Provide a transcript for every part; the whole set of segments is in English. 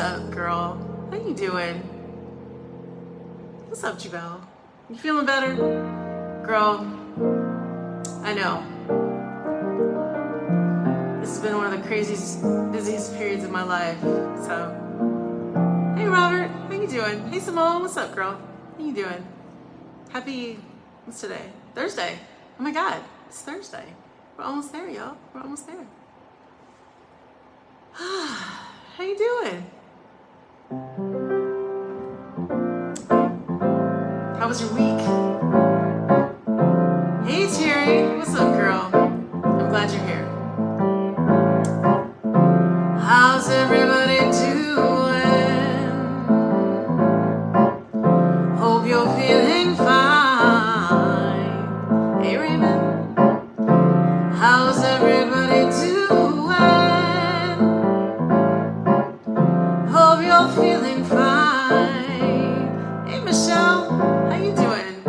up, girl? How you doing? What's up, Jabelle? You feeling better? Girl, I know. This has been one of the craziest, busiest periods of my life. So, hey Robert, how you doing? Hey Simone, what's up, girl? How you doing? Happy, what's today? Thursday. Oh my God, it's Thursday. We're almost there, y'all. We're almost there. How you doing? How was your week? Hey Terry, what's up, girl? I'm glad you're here. How's everybody doing? Hope you're feeling fine. Hey Raymond, how's everybody doing? Hope you're feeling fine. Hey Michelle, how you doing?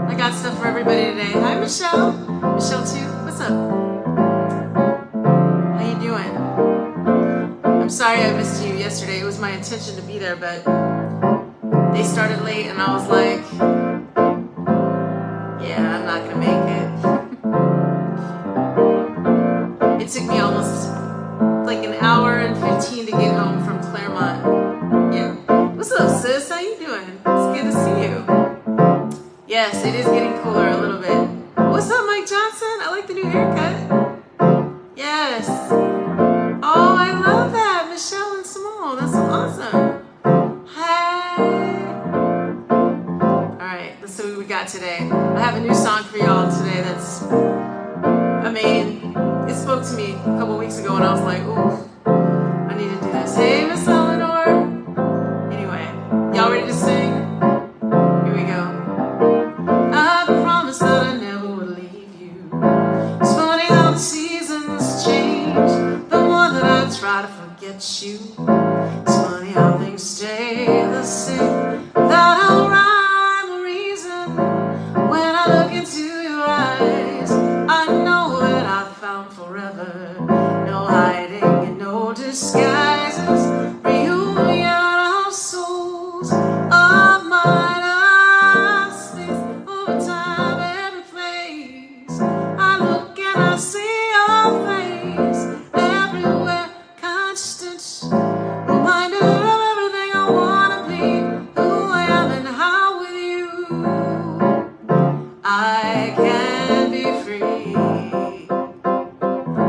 I got stuff for everybody today. Hi Michelle. Michelle too. What's up? How you doing? I'm sorry I missed you yesterday. It was my intention to be there, but they started late and I was like, yeah, I'm not gonna make it. It took me almost like an hour and 15 to get home from Claremont. Yeah. What's up, sis? How you doing? It's good to see you. Yes, it is getting cooler a little bit. What's up, Mike Johnson? I like the new haircut. Yes. Oh, I love that. Michelle and Simone. That's so awesome. Hey. All right, let's see what we got today. I have a new song for y'all today that's, I mean, it spoke to me a couple weeks ago and I was like, ooh, I need to do this. Hey, Miss Eleanor. Anyway, y'all ready to sing? Here we go. I promised that I never would leave you. It's funny how the seasons change. The more that I try to forget you, it's funny how things stay the same. Without a rhyme or reason, when I look into your eyes, I know that I found forever. No hiding and no disguises. Reunion of souls of mine. Space over time, every place. I look and I see your face everywhere. Constant reminder of everything I wanna be, who I am and how with you I can be free.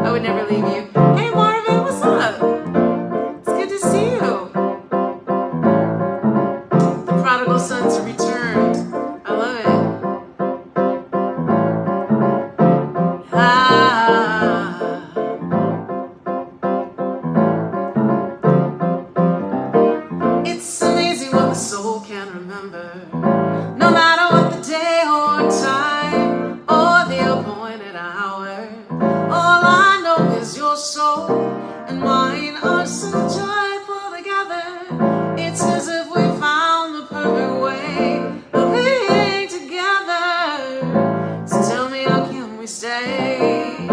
I would never leave you. Hey Marvin, what's up? It's good to see you. The prodigal sons have returned. I love it. It's amazing what the soul can remember, no matter what the day or time or the appointed hour. All I know is your soul and mine are so joyful together. It's as if we found the perfect way of being together. So tell me, how can we stay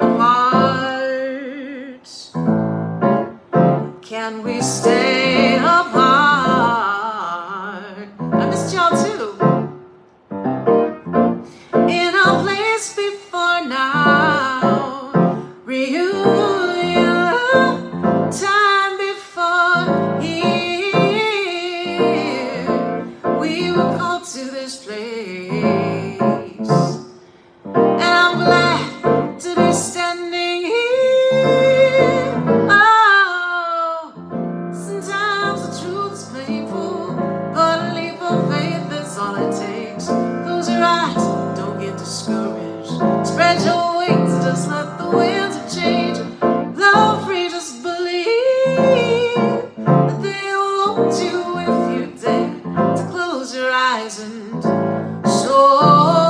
apart? Can we stay apart? I missed y'all too. In a place before now, reunion, time before here, we were called to this place, and I'm glad to be standing here. Oh, sometimes the truth is painful, but a leap of faith is all it takes. Close your eyes, don't get discouraged. Spread your wings, just let the winds of change blow free. Just believe that they will hold you if you dare to close your eyes and soar.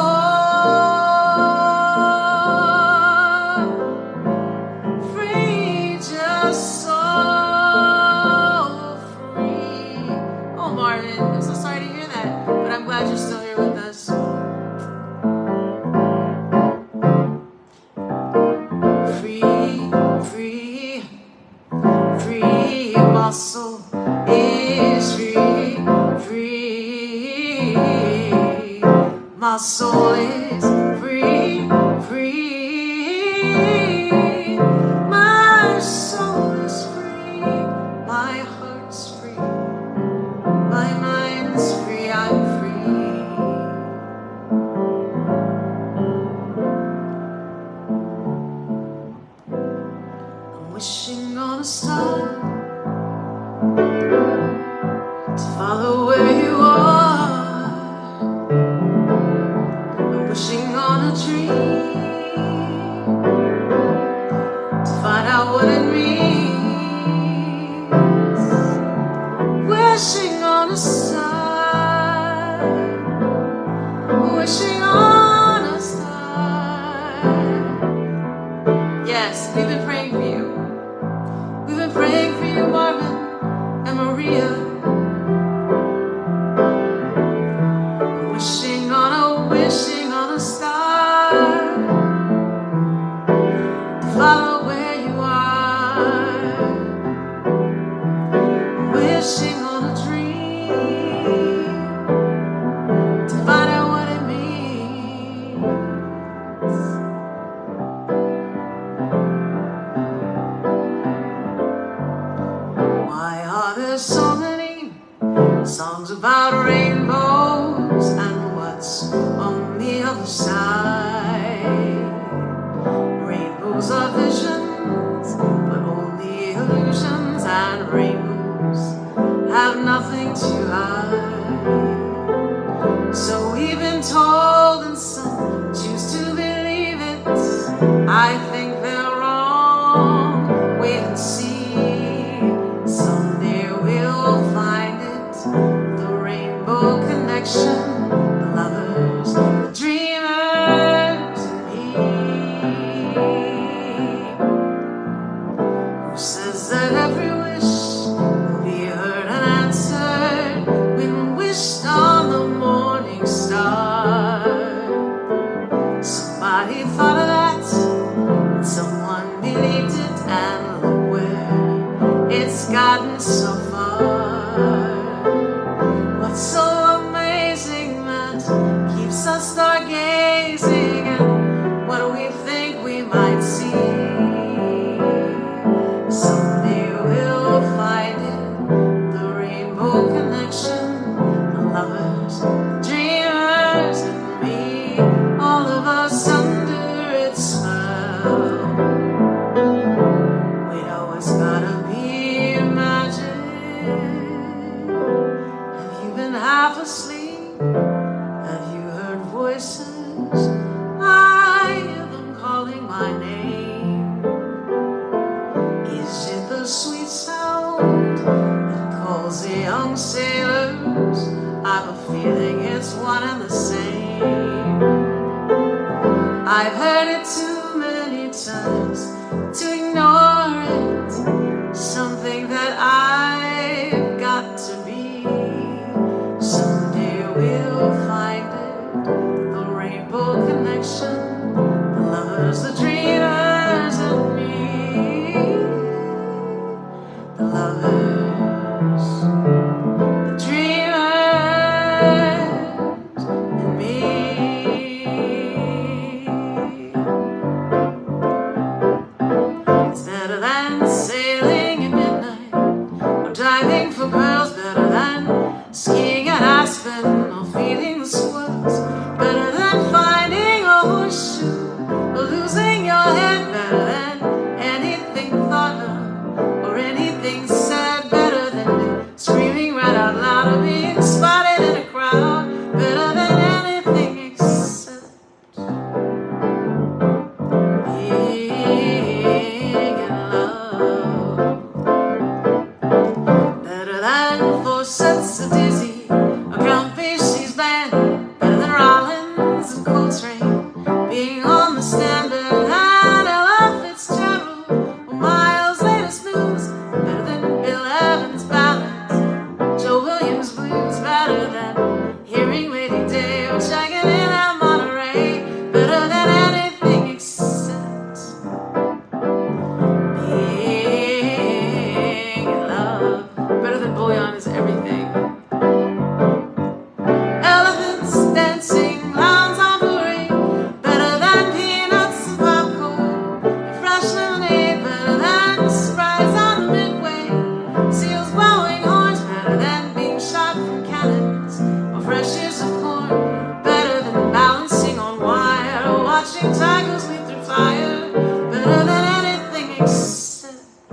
Free, just so free. Oh, Marvin, I'm so sorry to hear that, but I'm glad you're still here with us. Free, free, free my soul. My soul is free, free. My soul is free. My heart's free. My mind's free. I'm free. I'm wishing on a star to follow where you are. Wishing on a dream to find out what it means. Wishing on a star. Wishing on a star. Yes, we've been praying for you. We've been praying for you, Marvin and Maria. Wishing on a star to follow where you are. Wishing on a dream to find out what it means. Why are there so many songs about rainbows and what's on the other side? Rainbows are visions, but only illusions, and rainbows have nothing to hide. So we've been told, and some choose to believe it. I think they're wrong. Wait and see. Someday we'll find it. The rainbow connection. The lovers, the dreamers, and me. Who says that every wish will be heard and answered when wished on the morning star? Somebody thought of that, and someone believed it, and look where it's gotten so far. What's so amazing that keeps us stargazing, and what do we think we might see? Someday we'll find it, the rainbow connection, the lovers, the dreamers, and me, all of us under its spell. We know it's gotta be magic. Have you been half asleep? Have you heard voices? I hear them calling my name. Is it the sweet sound that calls the young sailors? I've a feeling it's one and the same. I've heard it too many times to ignore it. Something that I've got to be. Someday we'll find it. The rainbow connection. The lovers, the dreamers, and me. The lovers, the dreamers, and me. It's better than sailing at midnight or diving for pearls. Better than skiing at Aspen or feeding the squirrels. Better than finding a horseshoe or losing your head. Better than anything thought of or anything said. Better than screaming right out loud or being spotted in a crowd. Better than anything except being in love. Better than 4 sets of dizzy or Count Basie's band. Better than Rollins and Coltrane being on the stand. Better than Ella Fitzgerald or Miles' latest news. Better than Bill Evans' ballads, Joe Williams' blues. Better than hearing Lady Day or checking in at Monterey. Better than anything except being in love. Better than bouillon is everything. Elephants dancing loud. watching tigers leap through fire, better than anything except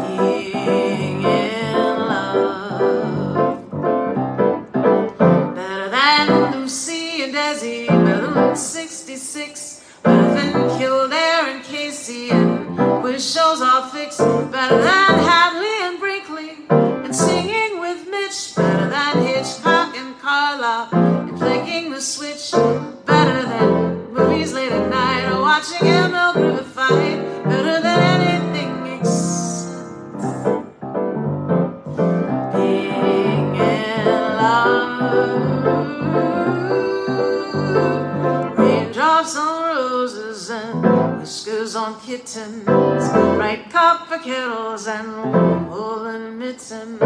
being in love. Better than Lucy and Desi, better than 66, better than Kildare and Casey, and quiz shows are fixed, better than Hadley and Brinkley, and singing with Mitch, better than Hitchcock and Carla, and flicking the switch, better than movies late at night, or watching ML Griffith fight, better than anything except being in love. Raindrops on roses and whiskers on kittens, bright copper kettles and warm woolen mittens,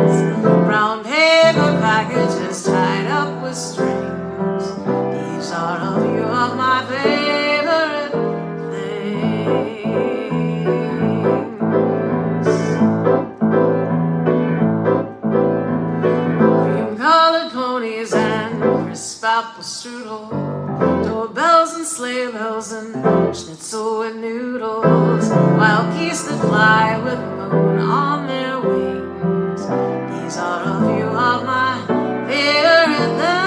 brown paper packages tied up with strings. These are a few of my favorite things. Cream-colored ponies and crisp apple strudel, doorbells and sleigh bells and schnitzel with noodles, wild geese that fly with the moon on their wings. These are a few of my favorite things.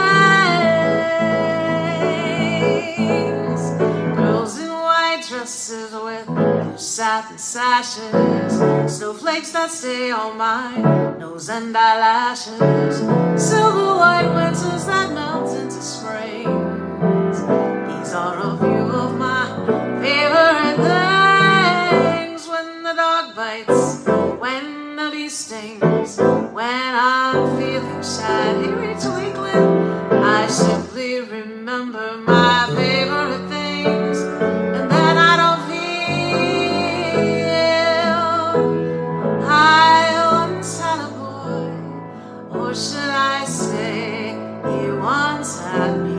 Girls in white dresses with blue satin sashes, snowflakes that stay on my nose and eyelashes, silver white winters that melt into springs. These are a few of my favorite things. When the dog bites, when the bee stings, when I'm feeling sad, hey Rachel Wakeland, I simply remember my favorite things, and then I don't feel I once had a boy, or should I say he once had me.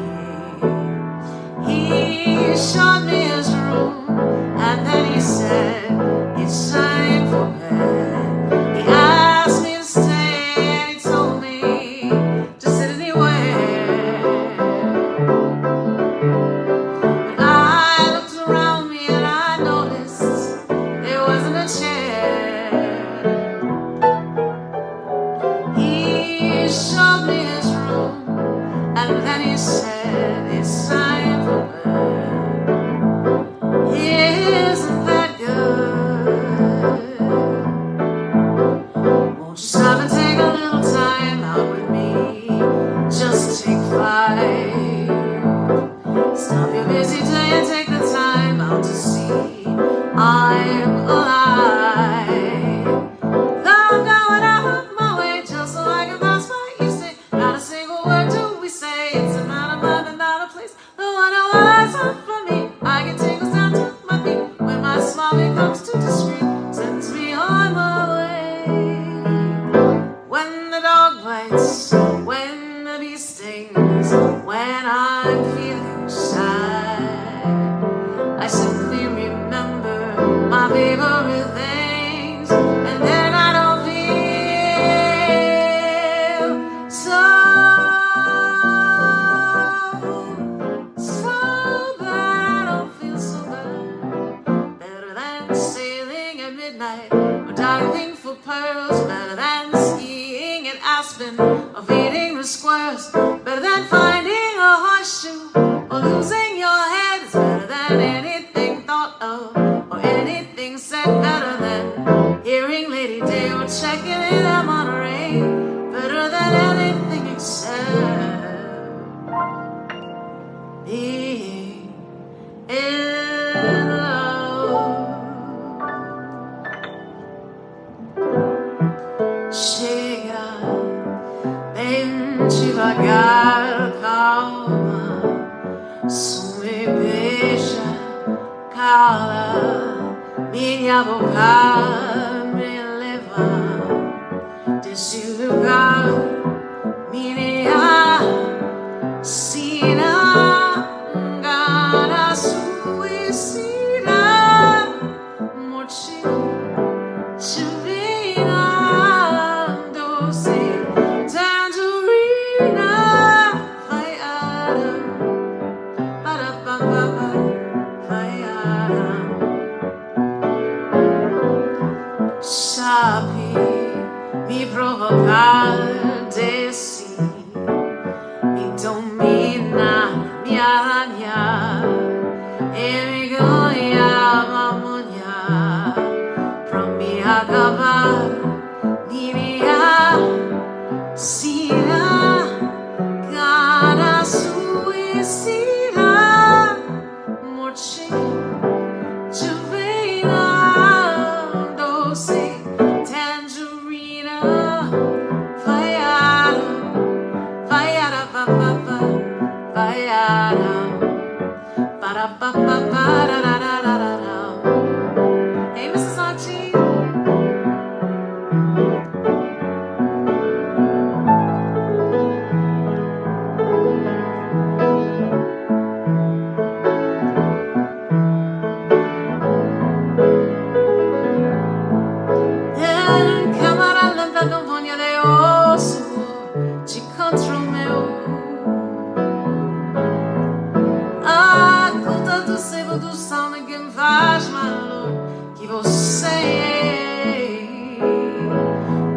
He showed me his room, and then he said, it's time for bed. He asked me to stay, and he told me to sit anywhere. But I looked around me and I noticed there wasn't a chair. He showed me his room, and then he said, it's time for bed. Isn't that good? Won't you stop and take a little time out with me? Just take 5. Stop your busy day and take the time out to see I'm alive. Though I'm going out of my way just so I can pass by you, say not a single word do we say. It's a matter of mind and not a place. The one who was up for me, I get tingles down to my feet when my smile becomes too discreet, sends me on my way. When the dog bites, when the bee stings, when I'm feeling sad, I simply remember my favorite things, and then I don't feel so bad. I don't feel so bad. Better than sailing at midnight or diving for pearls, better than skiing at Aspen or feeding the squirrels, better than finding a horseshoe or losing your head. It's better than anything thought of or anything said, better than hearing Lady Day or checking in at Monterey, better than anything except being in love. Chega, vem devagar, calma, só me beija, cala, minha boca me leva desse lugar, minha sina, gana suicida, morte, divina, doce, tangerina, vai Adam, para Hey, Mrs. Auntie. Câmara lenta, campanha de osso de contra o meu. A conta do sebo do sol ninguém faz mal que você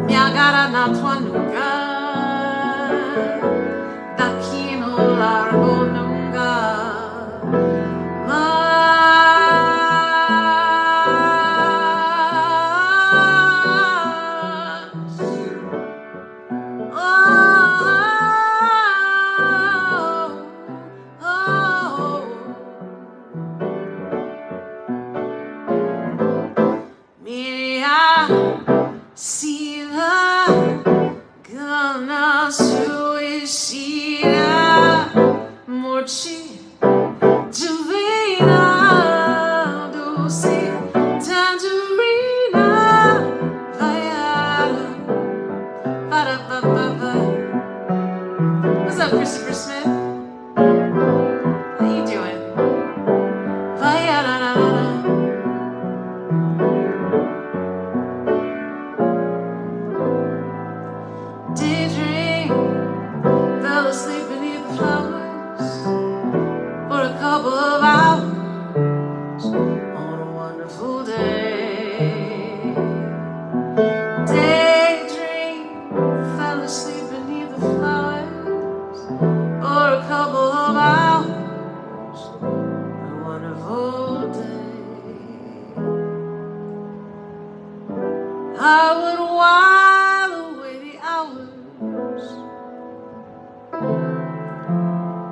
me agarra na tua nuca. Daqui no largo nunca mais. Minha gana suicida, morte divina, doce tangerina, vaiada, para. What's up, Christopher Smith? How you doing? Vaiada. Daydream, fell asleep beneath the flowers for a couple of hours on a wonderful day. Daydream, fell asleep beneath the flowers for a couple of hours on a wonderful day. I would while away the hours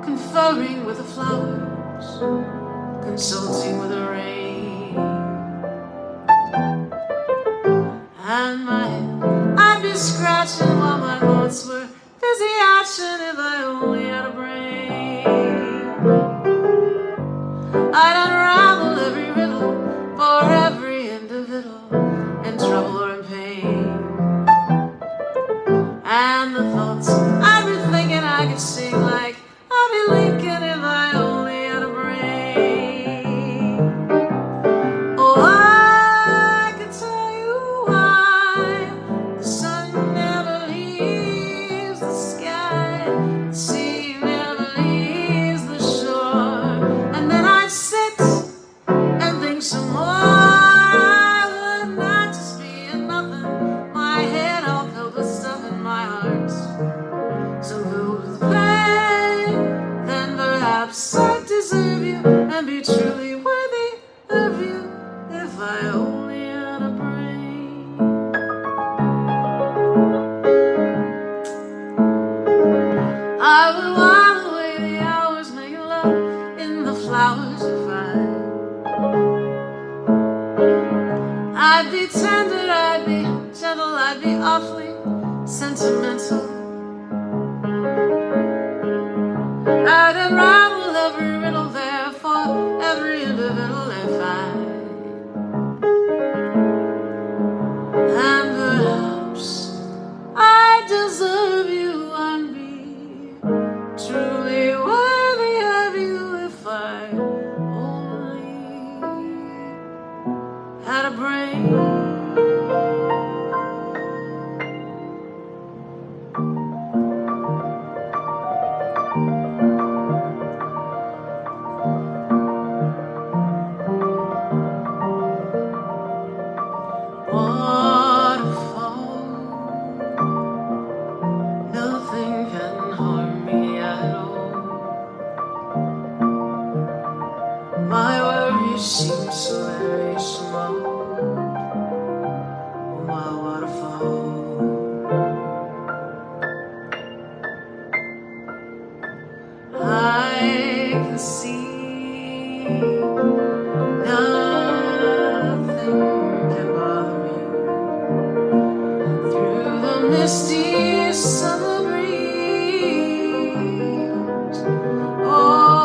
conferring with the flowers, consulting with the rain, and I'd be scratching while my thoughts were busy hatching. If I only had a brain, I'd unravel every riddle for every individual in trouble or in pain. And the thoughts I'd be thinking I could sing like I'd be Lincoln if I only had a brain. Oh, I could tell you why the sun never leaves the sky, the sea never leaves the shore, and then I'd sit and think some more. I would not just be a nothing, my head all filled with stuff in my heart so filled with pain. Then perhaps I'd deserve you and be truly worthy of you if I only had a brain. I would while away the hours making love in the flowers if I'd be tender, I'd be gentle, I'd be awfully sentimental. I'd unravel every riddle there for every individual if and perhaps I deserve you and be truly worthy of you if I only had a brain. My worries seem so very small. My waterfall, I can see nothing can bother me through the misty summer breeze. Oh,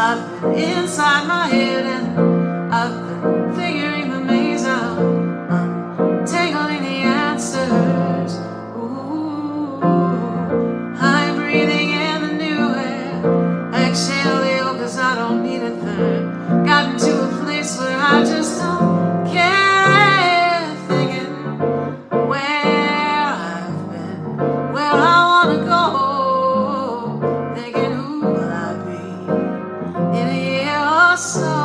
I've been inside my head and I've been figuring the maze out, untangling the answers. Ooh, I'm breathing in the new air, exhale the old 'cause I don't need it there. Gotten to a place where I just don't care, thinking where I've been, where I wanna go, thinking who will I be in a year or so.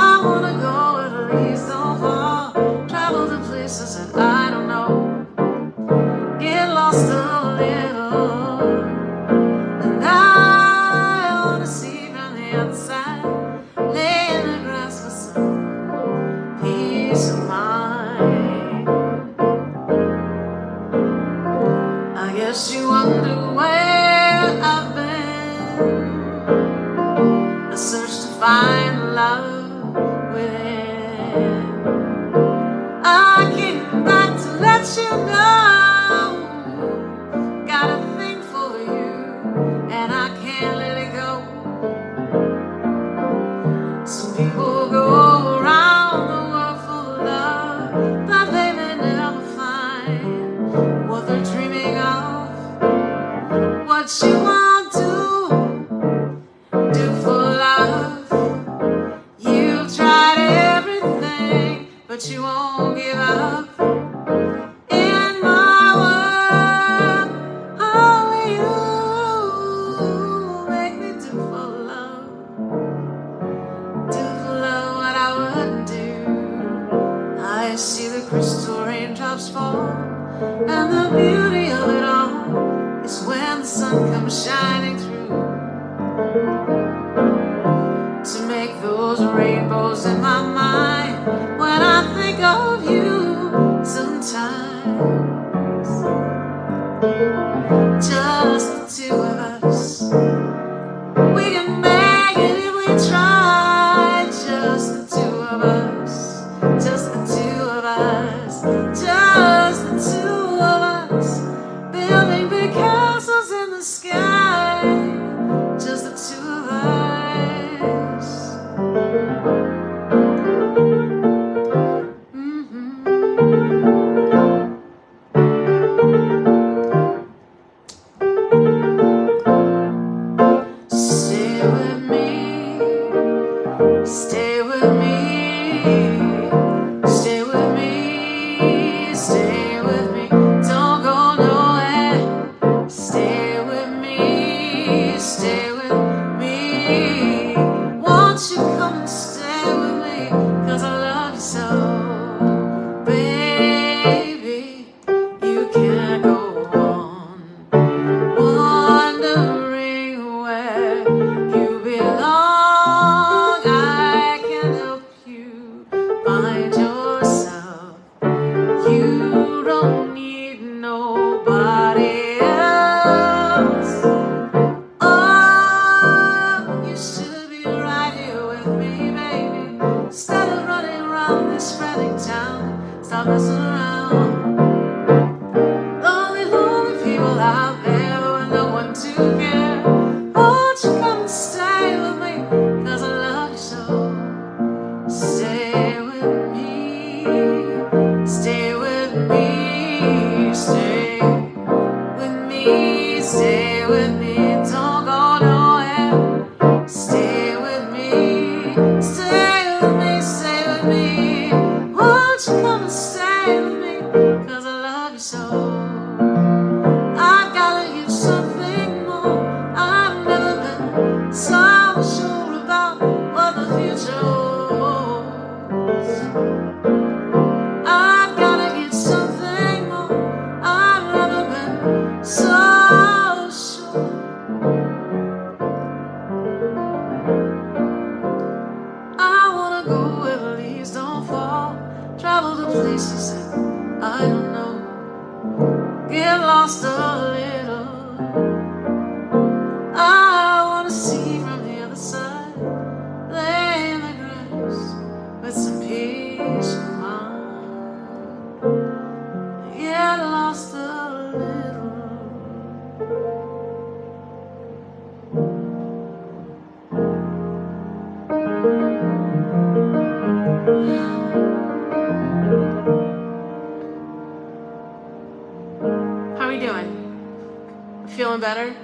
I wanna go where the leaves don't fall, travel to places that I don't know, get lost a little, and I wanna see from the outside, lay in the grass for some peace of mind. I guess you wonder where I've been, a search to find love within. I came back to let you know, got a thing for you, and I can't let it go.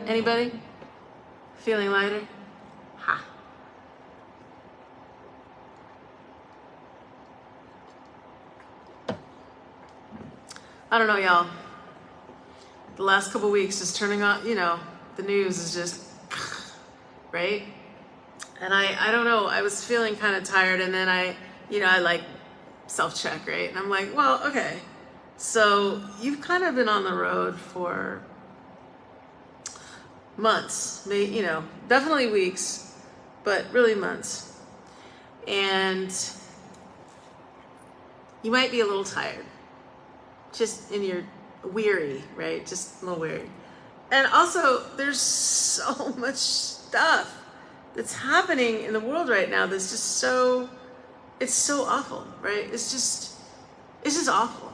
Anybody? Feeling lighter? Ha. I don't know, y'all. The last couple weeks just turning on, the news is just, right? And I don't know, I was feeling kind of tired, and then I like self-check, right? And I'm like, well, okay. So you've kind of been on the road for months, maybe, definitely weeks, but really months. And you might be a little tired, just in your weary, right? Just a little weary. And also, there's so much stuff that's happening in the world right now that's just it's so awful, right? It's just awful.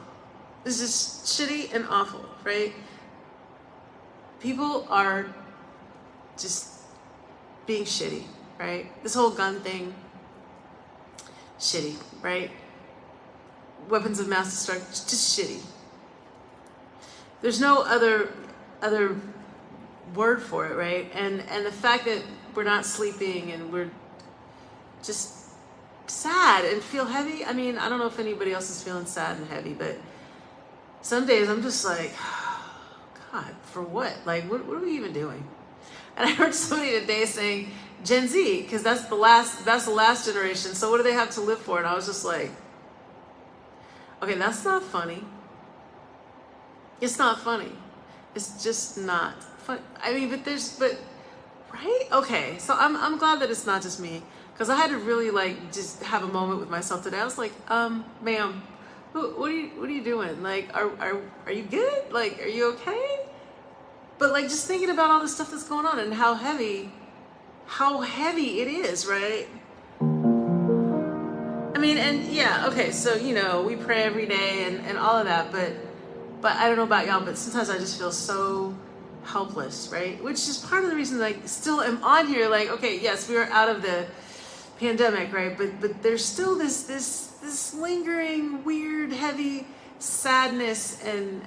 It's just shitty and awful, right? People are just being shitty, right? This whole gun thing, shitty, right? Weapons of mass destruction, just shitty. There's no other word for it, right? And the fact that we're not sleeping and we're just sad and feel heavy. I mean, I don't know if anybody else is feeling sad and heavy, but some days I'm just like, oh, God, for what? Like, what are we even doing? And I heard somebody today saying Gen Z, because that's the last generation. So what do they have to live for? And I was just like, okay, that's not funny. It's not funny. It's just not fun. I mean, but right? Okay. So I'm glad that it's not just me, because I had to really just have a moment with myself today. I was like, ma'am, what are you doing? Like, are you good? Like, are you okay? But just thinking about all the stuff that's going on and how heavy it is, right? I mean, and yeah, okay, so we pray every day and all of that, but I don't know about y'all, but sometimes I just feel so helpless, right? Which is part of the reason still am on here. Okay, yes, we are out of the pandemic, right? But there's still this lingering, weird, heavy sadness, and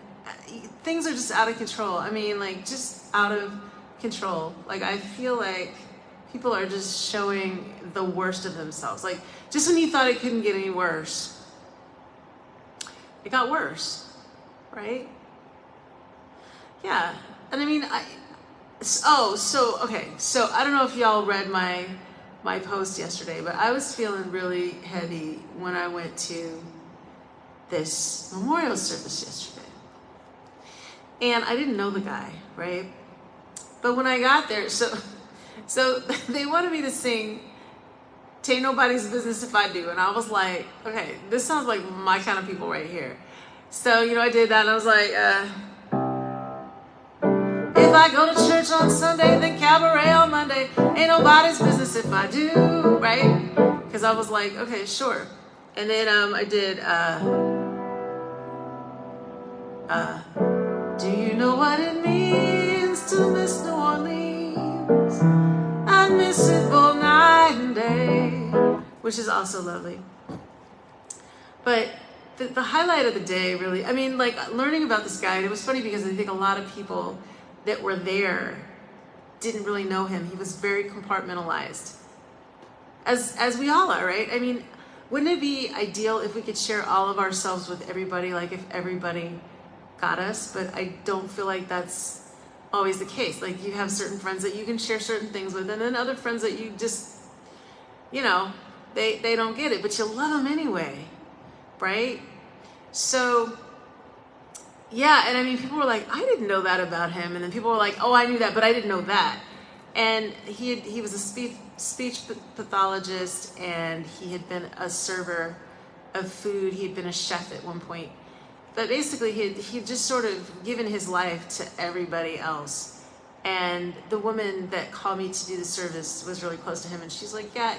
things are just out of control. I mean, just out of control. I feel like people are just showing the worst of themselves. Just when you thought it couldn't get any worse, it got worse, right? Yeah. And I mean, okay. So I don't know if y'all read my post yesterday, but I was feeling really heavy when I went to this memorial service yesterday. And I didn't know the guy, right? But when I got there, so they wanted me to sing "Tain't Nobody's Business If I Do," and I was like, okay, this sounds like my kind of people right here. So I did that, and I was like, if I go to church on Sunday, then cabaret on Monday, ain't nobody's business if I do, right? Because I was like, okay, sure. And then I did, do you know what it means to miss New Orleans? I miss it both night and day, which is also lovely. But the highlight of the day, really, I mean, learning about this guy, and it was funny because I think a lot of people that were there didn't really know him. He was very compartmentalized, as we all are, right? I mean, wouldn't it be ideal if we could share all of ourselves with everybody, if everybody got us? But I don't feel like that's always the case. You have certain friends that you can share certain things with, and then other friends that you just, they don't get it, but you love them anyway, right? So yeah, and I mean, people were like, I didn't know that about him. And then people were like, oh, I knew that, but I didn't know that. And he was a speech pathologist, and he had been a server of food. He had been a chef at one point. But basically, he just sort of given his life to everybody else. And the woman that called me to do the service was really close to him. And she's like, yeah,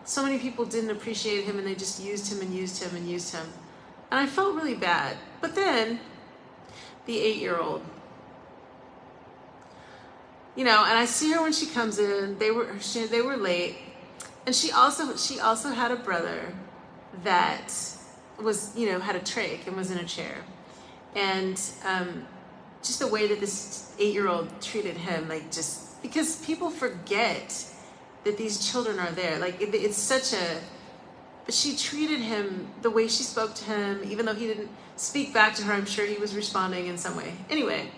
so many people didn't appreciate him, and they just used him and used him and used him. And I felt really bad. But then the 8-year-old, and I see her when she comes in. They were late, and she also had a brother that was had a trach and was in a chair, and just the way that this 8-year-old treated him, like, just because people forget that these children are there. Like, it's such a, but she treated him the way she spoke to him, even though he didn't speak back to her. I'm sure he was responding in some way. Anyway,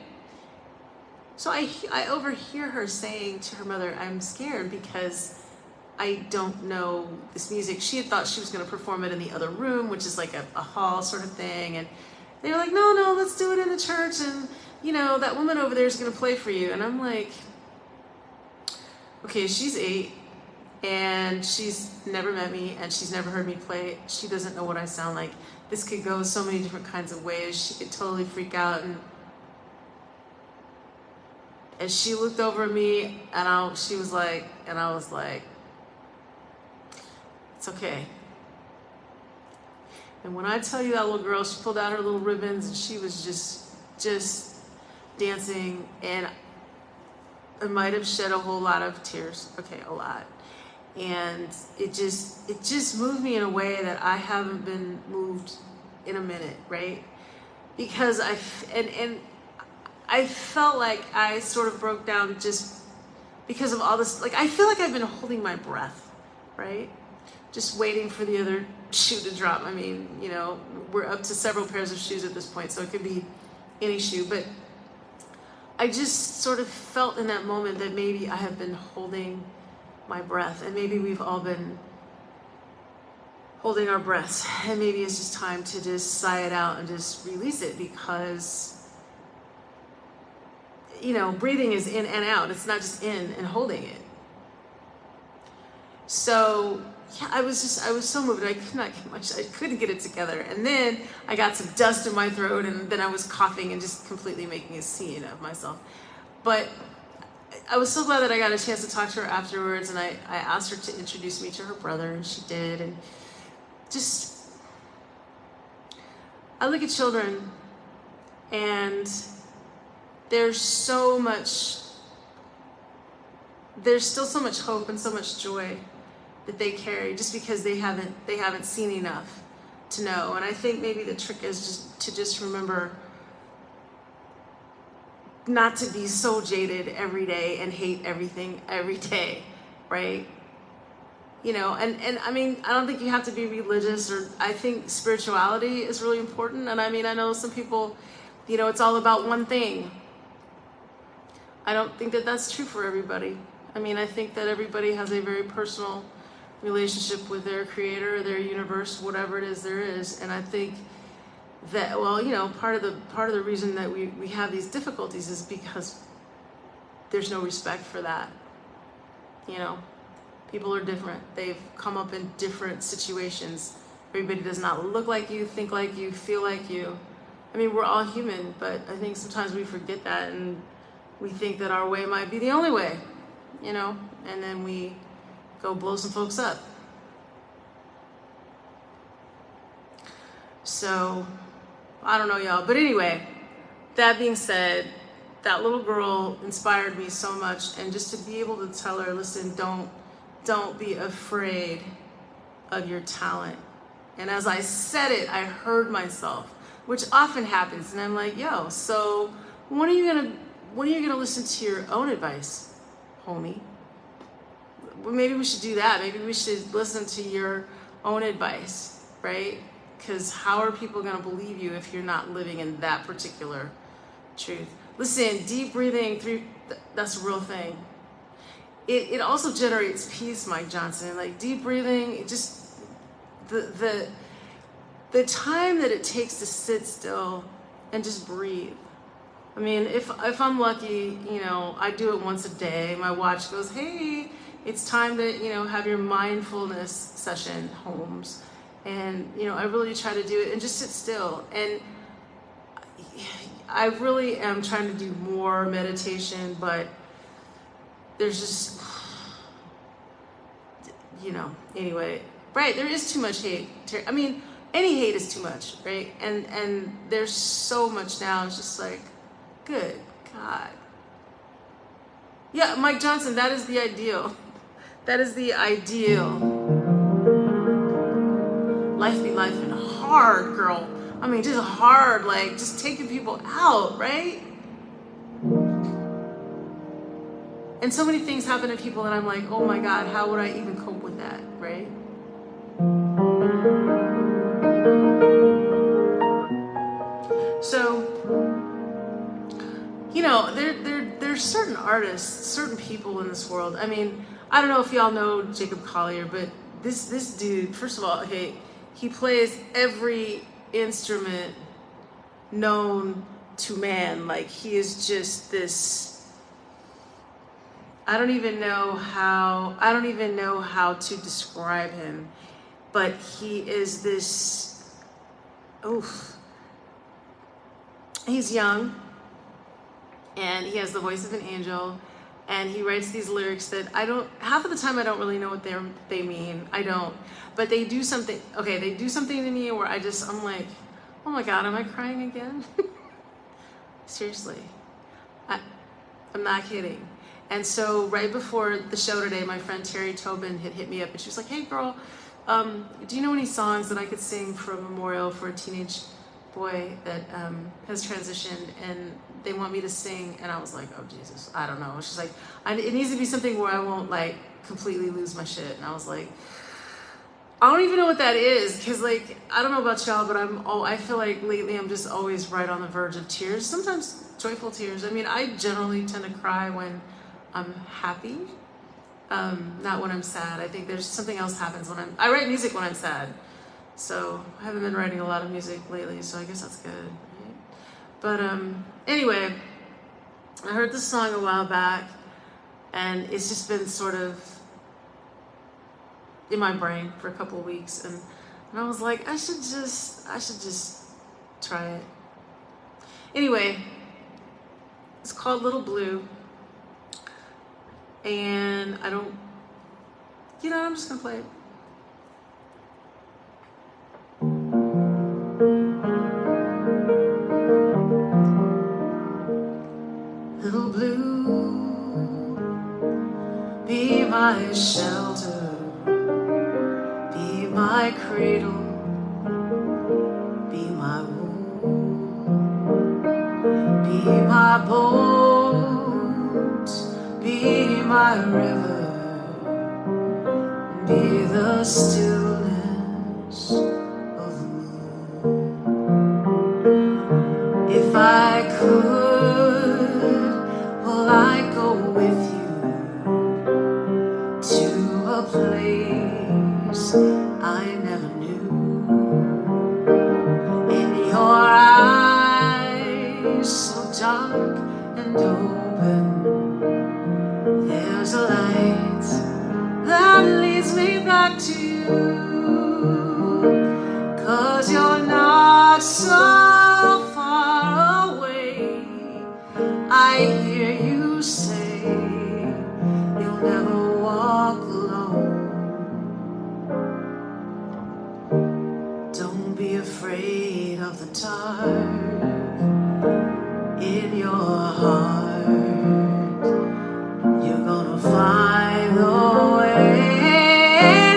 so I overhear her saying to her mother, I'm scared because I don't know this music. She had thought she was going to perform it in the other room, which is like a hall sort of thing. And they were like, no, let's do it in the church. And, you know, that woman over there is going to play for you. And I'm like, okay, she's 8. And she's never met me, and she's never heard me play. She doesn't know what I sound like. This could go so many different kinds of ways. She could totally freak out. And as she looked over at me, and I was like, it's okay. And when I tell you that little girl, she pulled out her little ribbons, and she was just dancing, and I might have shed a whole lot of tears. Okay, a lot. And it just moved me in a way that I haven't been moved in a minute, right? Because I felt like I sort of broke down just because of all this. Like, I feel like I've been holding my breath, right? Just waiting for the other shoe to drop. I mean, you know, we're up to several pairs of shoes at this point, so it could be any shoe. But I just sort of felt in that moment that maybe I have been holding my breath, and maybe we've all been holding our breaths, and maybe it's just time to just sigh it out and just release it, because, you know, breathing is in and out. It's not just in and holding it. So yeah, I was so moved. I couldn't get it together. And then I got some dust in my throat, and then I was coughing and just completely making a scene of myself. But I was so glad that I got a chance to talk to her afterwards, and I asked her to introduce me to her brother, and she did. And just, I look at children, and there's still so much hope and so much joy that they carry, just because they haven't seen enough to know. And I think maybe the trick is just remember not to be so jaded every day and hate everything every day, right? You know, and I mean, I don't think you have to be religious, or I think spirituality is really important. And I mean, I know some people, you know, it's all about one thing. I don't think that that's true for everybody. I mean, I think that everybody has a very personal relationship with their creator, their universe, whatever it is there is. And I think that, well, you know, part of the reason that we have these difficulties is because there's no respect for that. You know, people are different. They've come up in different situations. Everybody does not look like you, think like you, feel like you. I mean, we're all human, but I think sometimes we forget that, and we think that our way might be the only way, you know, and then we go blow some folks up. So, I don't know, y'all. But anyway, that being said, that little girl inspired me so much. And just to be able to tell her, listen, don't be afraid of your talent. And as I said it, I heard myself, which often happens. And I'm like, yo, so when are you gonna listen to your own advice, homie? Well, maybe we should do that. Maybe we should listen to your own advice, right? Because how are people going to believe you if you're not living in that particular truth? Listen, deep breathing, that's a real thing. It also generates peace, Mike Johnson. Like, deep breathing, it just, the time that it takes to sit still and just breathe. I mean, if I'm lucky, you know, I do it once a day. My watch goes, hey, it's time to, you know, have your mindfulness session, Holmes. And, you know, I really try to do it and just sit still. And I really am trying to do more meditation, but there's just, you know, anyway, right, there is too much hate. I mean, any hate is too much, right? And there's so much now. It's just like, good God. Yeah, Mike Johnson, that is the ideal. That is the ideal. Life be life and hard, girl. I mean, just hard, like just taking people out, right? And so many things happen to people and I'm like, oh my God, how would I even cope with that, right? So, you know, there's certain artists, certain people in this world. I mean, I don't know if y'all know Jacob Collier, but this dude, first of all, okay, he plays every instrument known to man. Like, he is just this, I don't even know how to describe him, but he is this, he's young, and he has the voice of an angel, and he writes these lyrics that half of the time I don't really know what they mean. I don't, but they do something, they do something to me where I'm like, oh my God, am I crying again? Seriously, I'm not kidding. And so right before the show today, my friend Terry Tobin had hit me up and she was like, hey girl, do you know any songs that I could sing for a memorial for a teenage boy that has transitioned and they want me to sing? And I was like, oh Jesus, I don't know. She's like, it needs to be something where I won't like completely lose my shit. And I was like, I don't even know what that is, because like, I don't know about y'all, but I feel like lately I'm just always right on the verge of tears, sometimes joyful tears. I mean, I generally tend to cry when I'm happy, not when I'm sad. I think there's something else happens when I write music when I'm sad. So I haven't been writing a lot of music lately, so I guess that's good, right? But anyway, I heard this song a while back, and it's just been sort of in my brain for a couple of weeks, and I was like, I should just try it. Anyway, it's called Little Blue, and I'm just gonna play it. Little blue, be my shelter, be my cradle, be my womb, be my boat, be my river, be the stillness of the moon. If I could, well, I'd go with you to a place I never knew. In your eyes, so dark and open, there's a light that leads me back to you. 'Cause you're not so far away. I hear you say you'll never walk alone. Don't be afraid of the dark in your heart. You're gonna find the way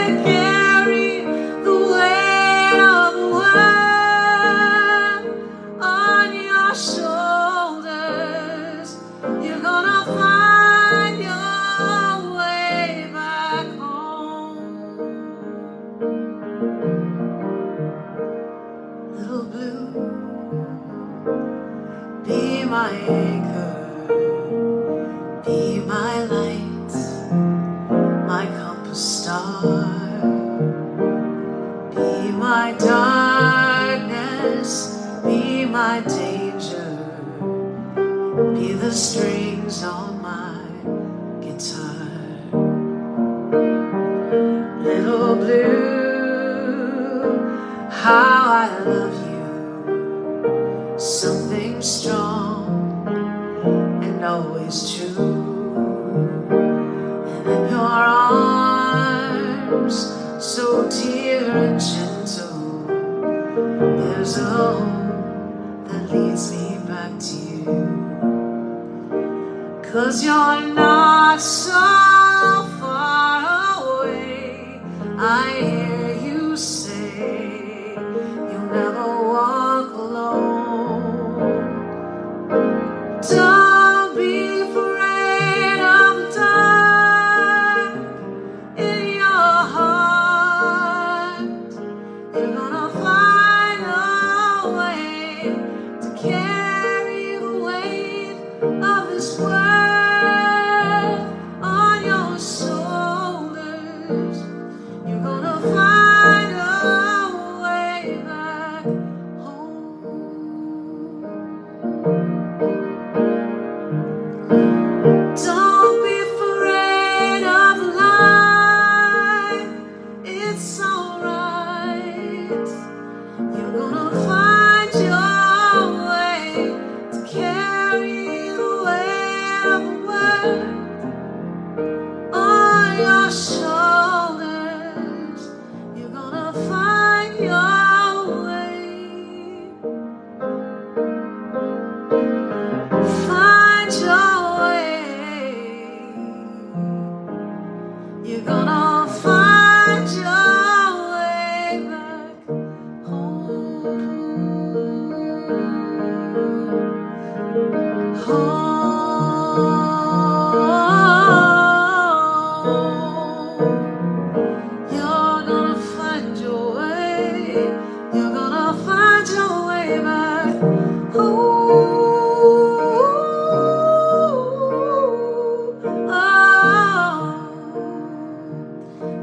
to carry the weight of the world on your shoulders. You're gonna find your way back home. Little blue, be my anchor, be my light, my compass star, be my darkness, be my danger, be the strings on my guitar. Little blue, how I love you, something strong and always true. And in your arms, so dear and gentle, there's a home that leads me back to you. 'Cause you're not so far away. I hear you say you'll never walk alone. Don't be afraid of the shoulders, you're gonna find your way. Find your way. You're gonna find your way back home. You're gonna find your way. You're gonna find your way back home.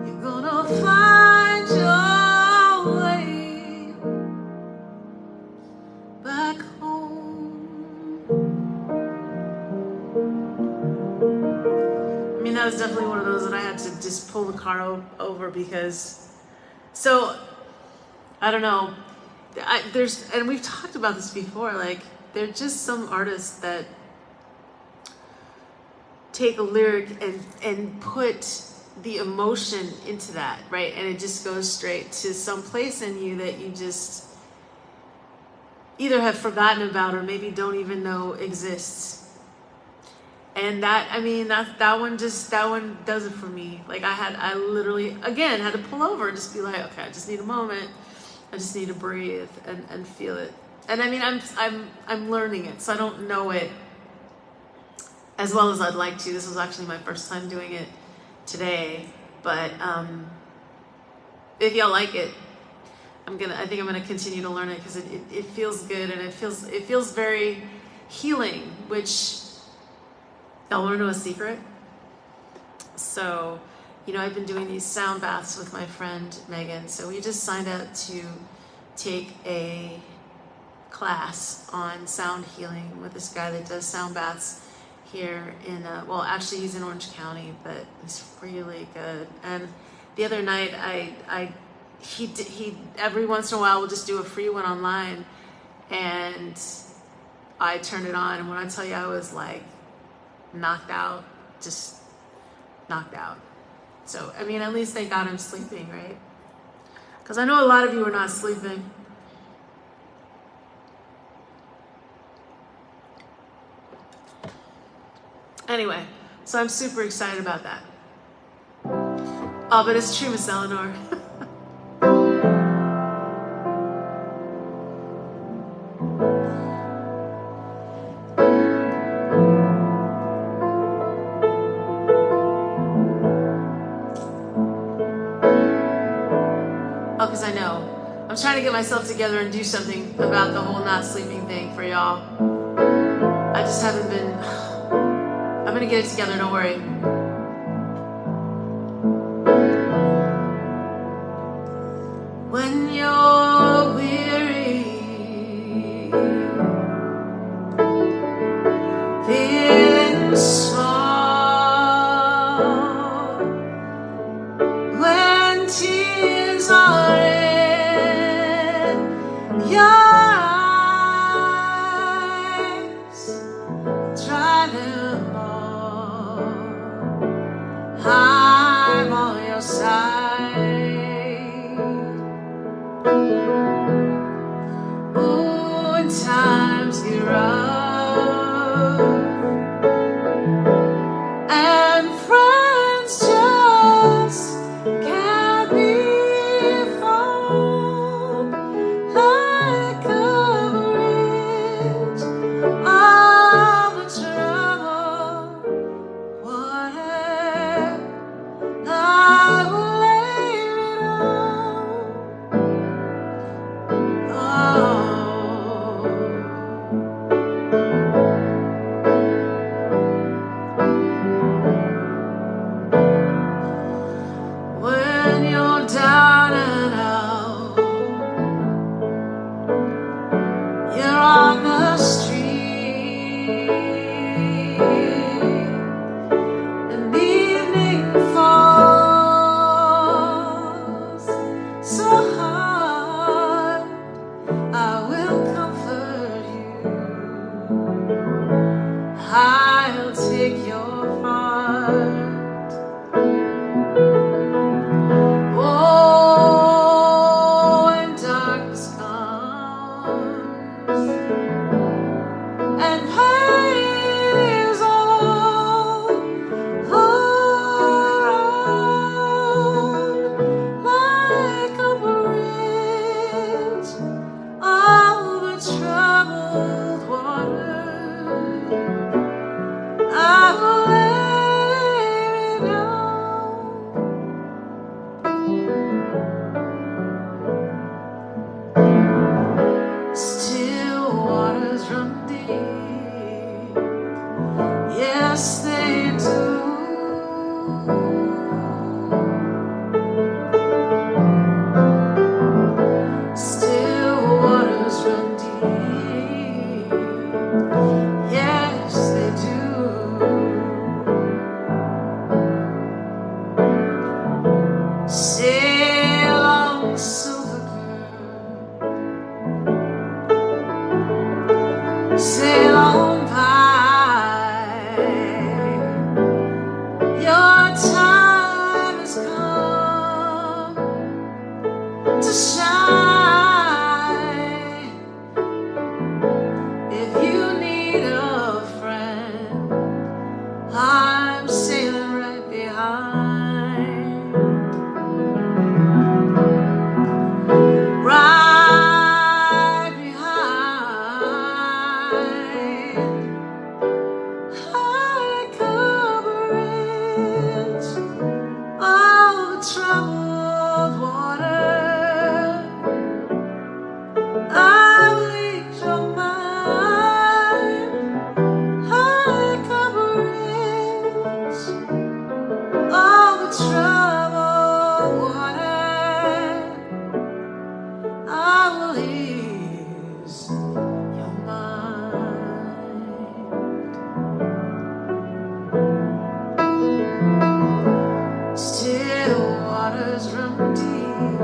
You're gonna find your way back home. I mean, that was definitely one of those that I had to just pull the car over because, so, I don't know, and we've talked about this before, like, there are just some artists that take a lyric and put the emotion into that, right? And it just goes straight to some place in you that you just either have forgotten about or maybe don't even know exists. And that, I mean, that one does it for me. Like I literally, again, had to pull over and just be like, okay, I just need a moment. I just need to breathe and feel it. And I mean, I'm learning it, so I don't know it as well as I'd like to. This was actually my first time doing it today, but if y'all like it, I think I'm gonna continue to learn it because it feels good and it feels very healing, which y'all wanna know a secret? So, you know, I've been doing these sound baths with my friend Megan. So we just signed up to take a class on sound healing with this guy that does sound baths here in, well, actually he's in Orange County, but he's really good. And the other night, he every once in a while will just do a free one online, and I turned it on, and when I tell you I was like knocked out, just knocked out. So, I mean, at least they got him sleeping, right? Because I know a lot of you are not sleeping. Anyway, so I'm super excited about that. Oh, but it's true, Miss Eleanor. Oh, because I know. I'm trying to get myself together and do something about the whole not sleeping thing for y'all. I just haven't been... I'm gonna get it together, don't worry. When you're weary, feeling small, when tears are in your eyes, dry them all. I'm on your side. Oh, when times get rough and friends just can't be found, like a bridge over trouble. What I will lay Still waters run deep. Yes, they do. Sail on, silver girl. Sail on by. Your time has come to shine. If you need a friend, I'm sailing right behind. Right behind. High coverage, all the troubled water. I will ease your mind. High coverage, all the troubled water. I will ease your mind. Still waters run deep.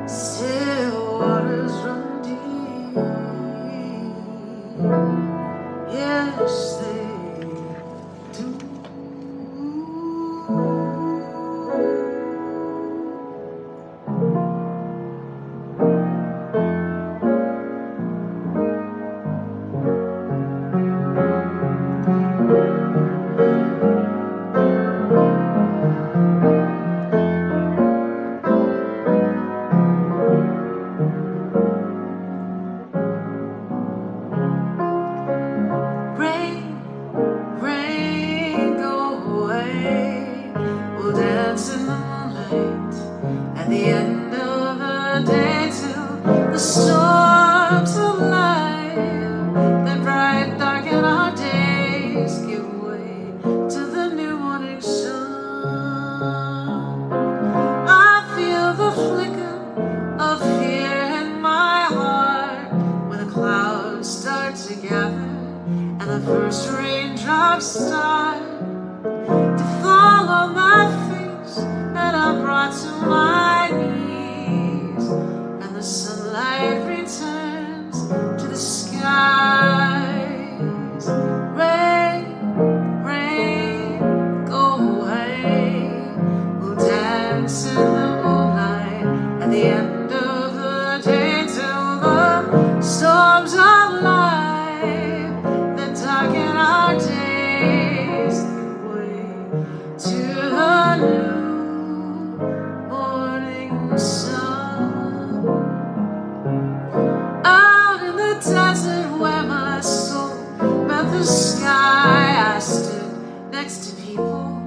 Still waters run deep. Yes, they do. Rain, rain, go away. We'll dance in the moonlight at the end of the day till the storms of life that bright darken our days give way to the new morning sun. I feel the flicker of fear in my heart when the clouds start to gather and the first raindrops start to fall on my face, and I'm brought to my knees, and the sunlight returns to the skies. Rain, rain, go away. We'll dance in the moonlight at the end of the day till the storms of life that darken our days give way to the new morning sun. Out in the desert where my soul met the sky, I stood next to people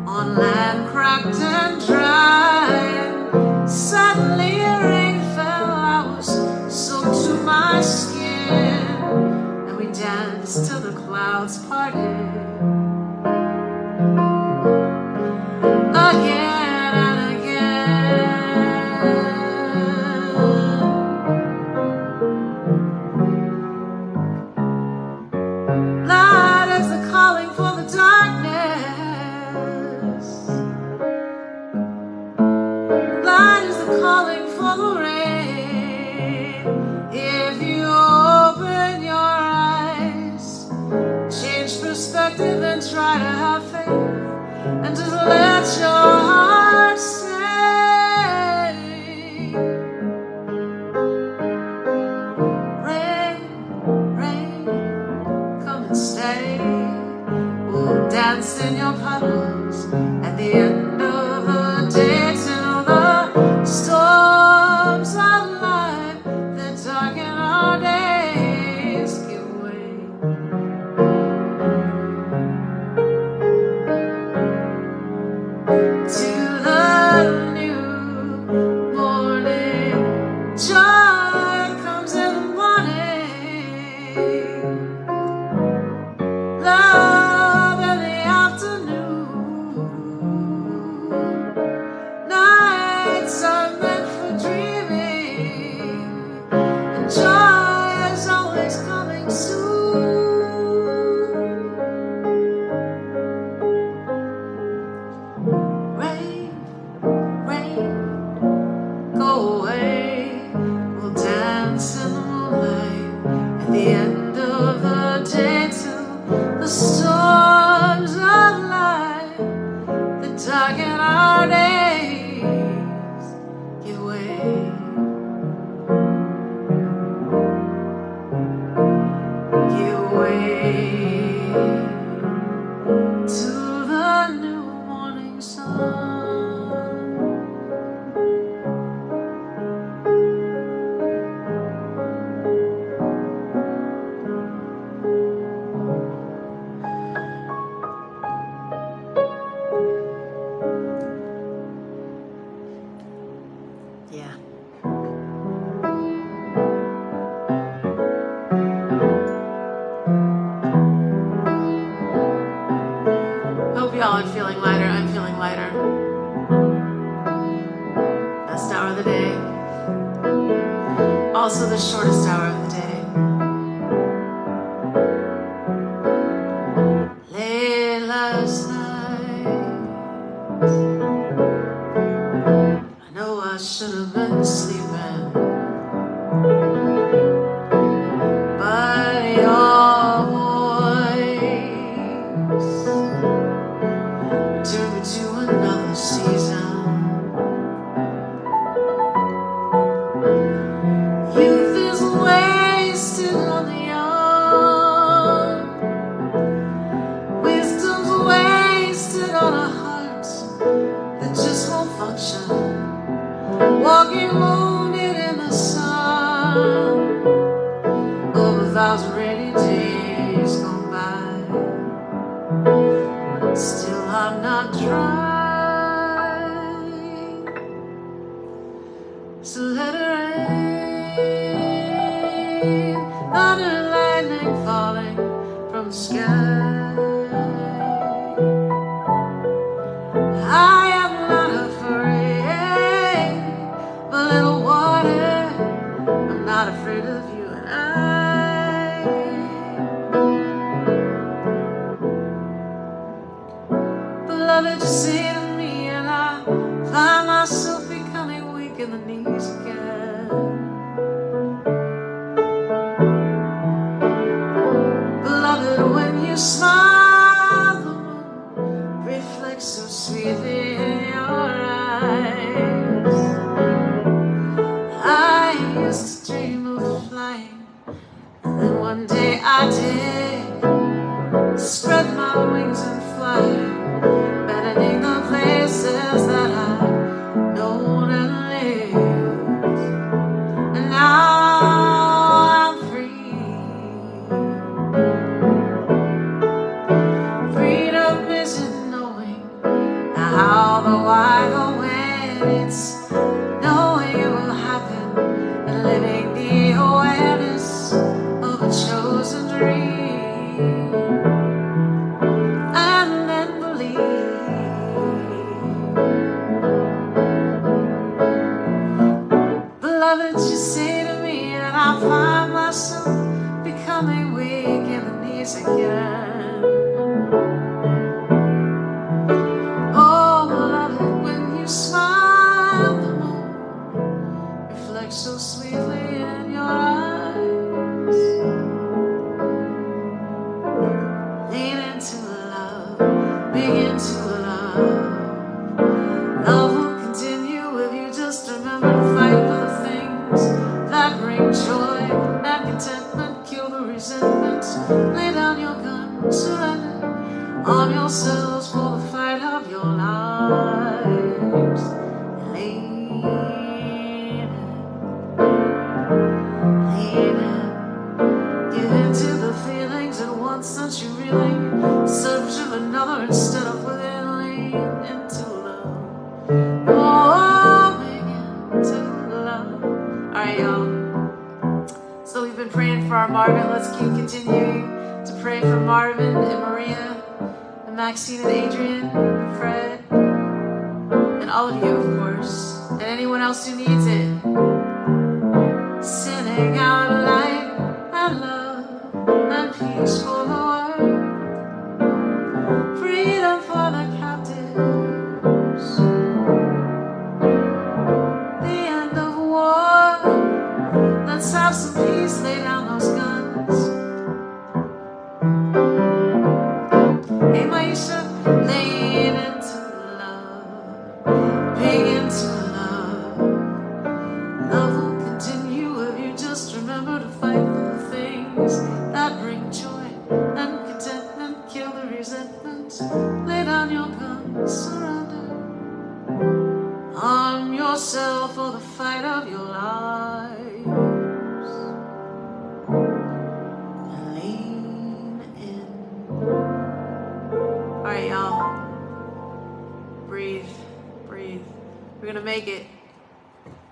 on land cracked and dry, and suddenly rain fell. I was soaked to my skin, and we danced till the clouds parted again and again. Light is the calling for the darkness. Light is the calling for the rain. If you open your eyes, change perspective and try to have faith, and just let your heart say, rain, rain, come and stay. We'll dance in your puddles at the end of the day till the storms of life that darken our days give way to the new morning. Joy comes in the morning. Love y'all are feeling lighter. I'm feeling lighter. Best hour of the day. Also the shortest hour of the day. Late last night, I know I should have been sleeping, but your voice turned me to another season. Youth is wasted on the young. Wisdom's wasted on our hearts that just won't function. Walking wounded in the sun of 1,000 rainy days gone by. Still I'm not trying. So let it rain, thunder and lightning falling from the sky. I am not afraid of a little water. I'm not afraid of you and I. Beloved, you say to me, and I find myself becoming weak in the knees again. Beloved, when you smile, the moon reflects so sweetly in your eyes. I used to dream of flying, and then one day I did spread my wings and fly, beneath the places that I've known and lived. And now I'm free. Freedom isn't knowing the how, the why, the when. It's knowing it will happen and living the awareness of a chosen dream. And then believe. Beloved, you say to me, and I find myself becoming weak in the knees again. Oh, beloved, when you smile, the moon reflects so sweetly in your eyes. Lean into love, begin to love. Love will continue if you just remember to fight for the things that bring joy and contentment. Kill the resentment, lay down your gun, surrender. Arm yourselves for the fight of your lives. Lean in, give into the feelings at once that you really search of another instead of within. Lean into love. Oh, begin to love. Alright, y'all. So we've been praying for our Marvin. Let's keep continuing to pray for Marvin and Maria and Maxine and Adrian and Fred and all of you, of course, and anyone else who needs it. Sending out light and love and peace for the world. Freedom for the captives. The end of war. Let's have some peace, lay down those guns. Hey, Maisha, lean into love, big into love. Love will continue if you just remember to fight for the things that bring joy and contentment. Kill the resentment, lay down your guns, surrender. Arm yourself for the fight of your lives. And lean in. Alright, y'all. Breathe. Breathe. We're gonna make it.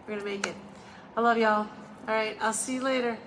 We're gonna make it. I love y'all. Alright, I'll see you later.